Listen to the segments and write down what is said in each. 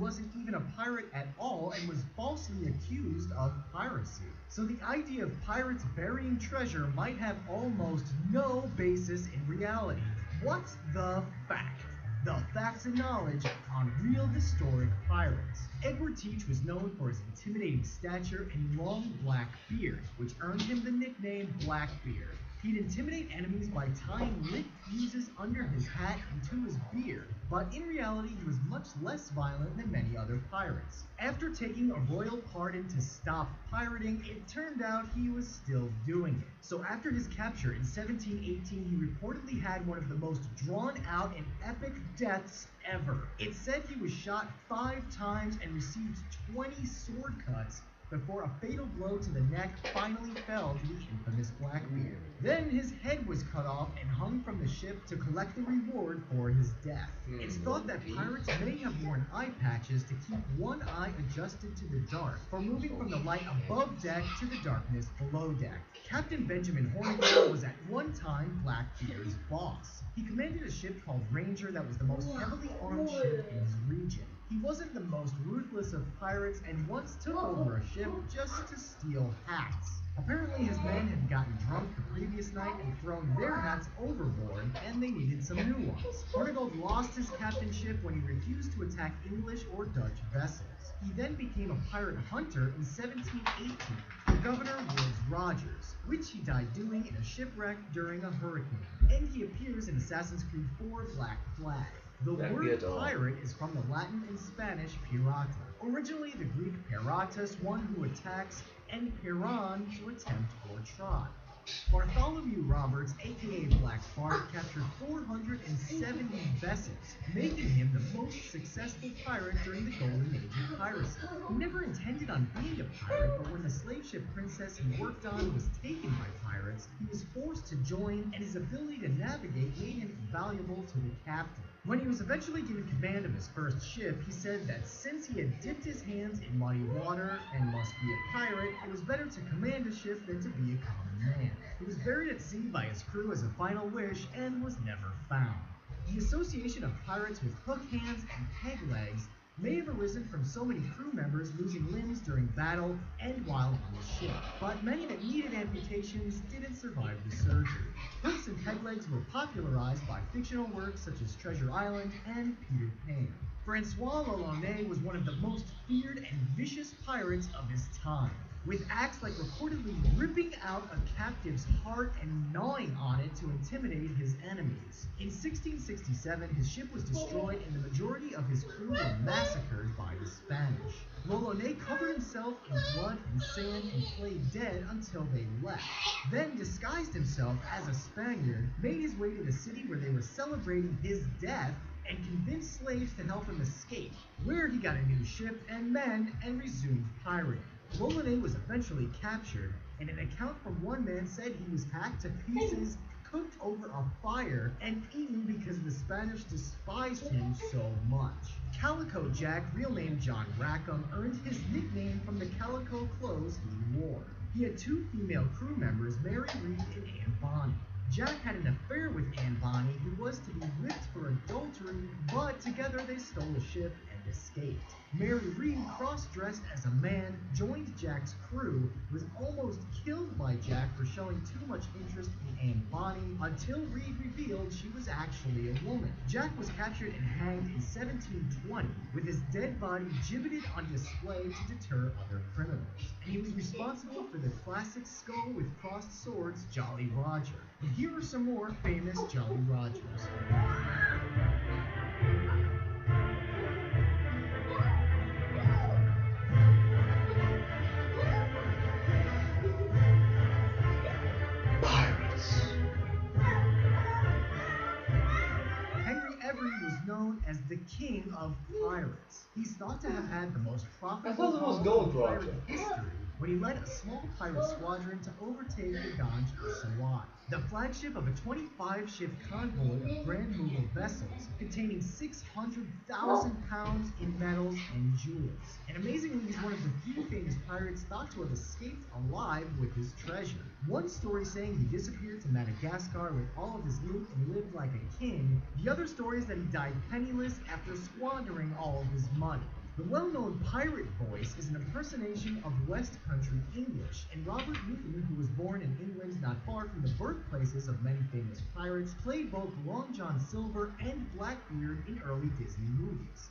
wasn't even a pirate at all and was falsely accused of piracy. So the idea of pirates burying treasure might have almost no basis in reality. What's the fact? The facts and knowledge on real historic pirates. Edward Teach was known for his intimidating stature and long black beard, which earned him the nickname Blackbeard. He'd intimidate enemies by tying lit fuses under his hat into his beard, but in reality he was much less violent than many other pirates. After taking a royal pardon to stop pirating, it turned out he was still doing it. So after his capture in 1718, he reportedly had one of the most drawn out and epic deaths ever. It's said he was shot 5 times and received 20 sword cuts before a fatal blow to the neck finally fell to the infamous Blackbeard. Then his head was cut off and hung from the ship to collect the reward for his death. It's thought that pirates may have worn eye patches to keep one eye adjusted to the dark, for moving from the light above deck to the darkness below deck. Captain Benjamin Hornigold was at one time Blackbeard's boss. He commanded a ship called Ranger that was the most heavily armed ship in his region. He wasn't the most ruthless of pirates and once took over a ship just to steal hats. Apparently his men had gotten drunk the previous night and thrown their hats overboard, and they needed some new ones. Hornigold lost his captainship when he refused to attack English or Dutch vessels. He then became a pirate hunter in 1718 for Governor Woodes Rogers, which he died doing in a shipwreck during a hurricane. And he appears in Assassin's Creed 4 Black Flag. The word pirate is from the Latin and Spanish pirata. Originally the Greek piratus, one who attacks, and piran, to attempt or try. Bartholomew Roberts, aka Black Bart, captured 470 vessels, making him the most successful pirate during the golden age of piracy. He never intended on being a pirate, but when the slave ship princess he worked on was taken by pirates, he was forced to join, and his ability to navigate made him invaluable to the captain. When he was eventually given command of his first ship, he said that since he had dipped his hands in muddy water and must be a pirate, it was better to command a ship than to be a common man. He was buried at sea by his crew as a final wish and was never found. The association of pirates with hook hands and peg legs may have arisen from so many crew members losing limbs during battle and while on the ship, but many that needed amputations didn't survive the surgery. Hooks and peg legs were popularized by fictional works such as Treasure Island and Peter Pan. Francois L'Olonnais was one of the most feared and vicious pirates of his time, with acts like reportedly ripping out a captive's heart and gnawing on it to intimidate his enemies. In 1667, his ship was destroyed and the majority of his crew were massacred by the Spanish. L'Olonnais covered himself in blood and sand and played dead until they left. Then disguised himself as a Spaniard, made his way to the city where they were celebrating his death, and convinced slaves to help him escape, where he got a new ship and men and resumed pirating. L'Olonnais was eventually captured, and an account from one man said he was hacked to pieces, cooked over a fire, and eaten because the Spanish despised him so much. Calico Jack, real name John Rackham, earned his nickname from the calico clothes he wore. He had 2 female crew members, Mary Reed and Anne Bonny. Jack had an affair with Anne Bonny, who was to be whipped for adultery, but together they stole a ship and escaped. Mary Reed, cross-dressed as a man, joined Jack's crew, was almost killed by Jack for showing too much interest in Anne Bonny, until Reed revealed she was actually a woman. Jack was captured and hanged in 1720, with his dead body gibbeted on display to deter other criminals. And he was responsible for the classic skull with crossed swords, Jolly Roger. And here are some more famous Jolly Rogers. Known as the King of Pirates. He's thought to have had the most profitable pirate in history when he led a small pirate squadron to overtake the Ganj of Sawat, the flagship of a 25-ship convoy of Grand Mughal vessels containing 600,000 pounds in metals and jewels. And amazingly, he's one of the few famous pirates thought to have escaped alive with his treasure. One story saying he disappeared to Madagascar with all of his loot and lived like a king. The other story is that he died penniless after squandering all of his money. The well-known pirate voice is an impersonation of West Country English, and Robert Newton, who was born in England not far from the birthplaces of many famous pirates, played both Long John Silver and Blackbeard in early Disney movies.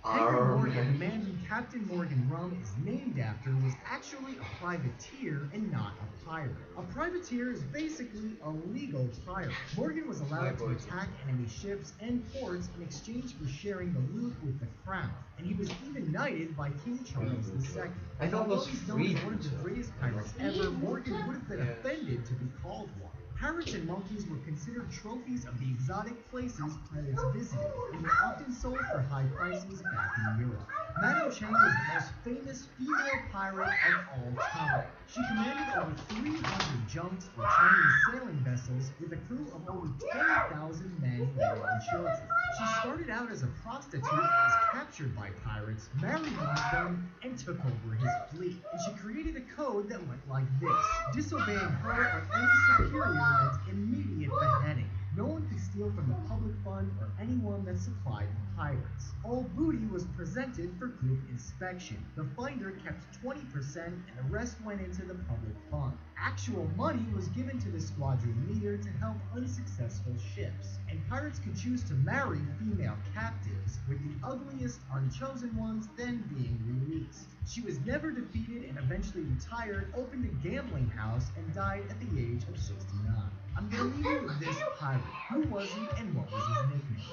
Henry Morgan, the man who Captain Morgan Rum is named after, was actually a privateer and not a pirate. A privateer is basically a legal pirate. Morgan was allowed to attack enemy ships and ports in exchange for sharing the loot with the crown, and he was even knighted by King Charles II. I thought it was he's known as one of the greatest pirates ever, Morgan would have been offended to be called one. Parrots and monkeys were considered trophies of the exotic places pirates visited, and were often sold for high prices back in Europe. Madame Cheng was the most famous female pirate of all time. She commanded over 300 junks or Chinese sailing vessels with a crew of over 10,000 men, women, and children. She started out as a prostitute and was captured by pirates, married one of them, and took over his fleet. And she created a code that went like this. Disobeying her or any superior meant immediate beheading. No one could steal from the public fund or anyone that supplied the pirates. All booty was presented for group inspection. The finder kept 20% and the rest went into the public fund. Actual money was given to the squadron leader to help unsuccessful ships, and pirates could choose to marry female captives, with the ugliest unchosen ones then being released. She was never defeated and eventually retired, opened a gambling house, and died at the age of 69. I'm gonna leave you with this pirate. Who was he and what was his nickname?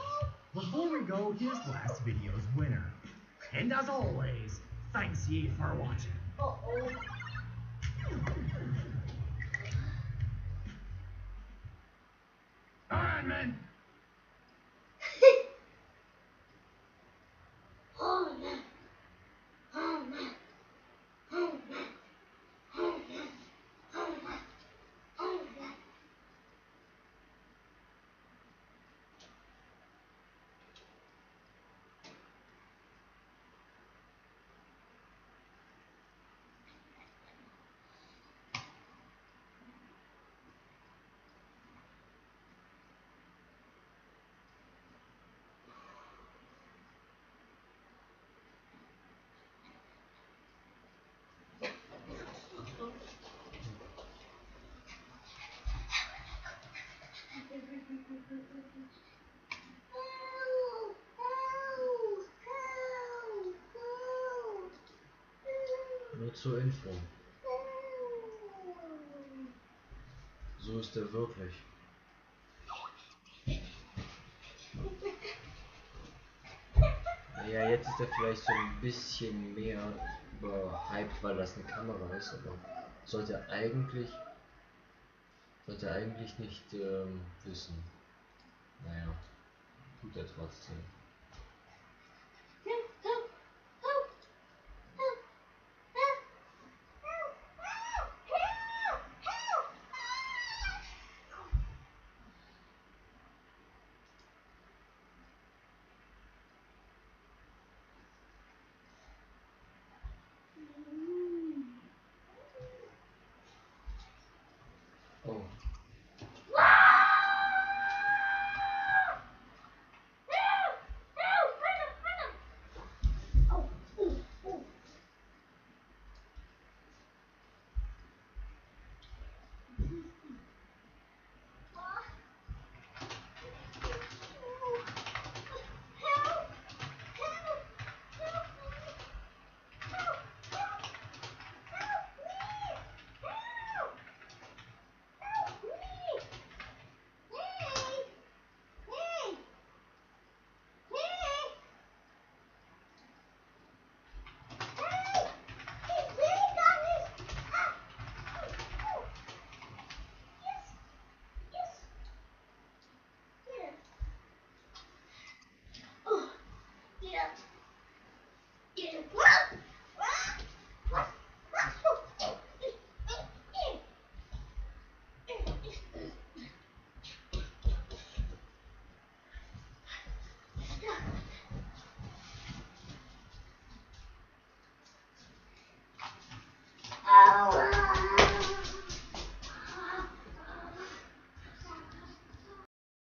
Before we go, here's last video's winner. And as always, thanks ye for watching. Alright, man. Nur zur Info. So ist er wirklich. Ja, jetzt ist er vielleicht so ein bisschen mehr überhyped, weil das eine Kamera ist, aber sollte er eigentlich nicht wissen. Naja, tut er trotzdem.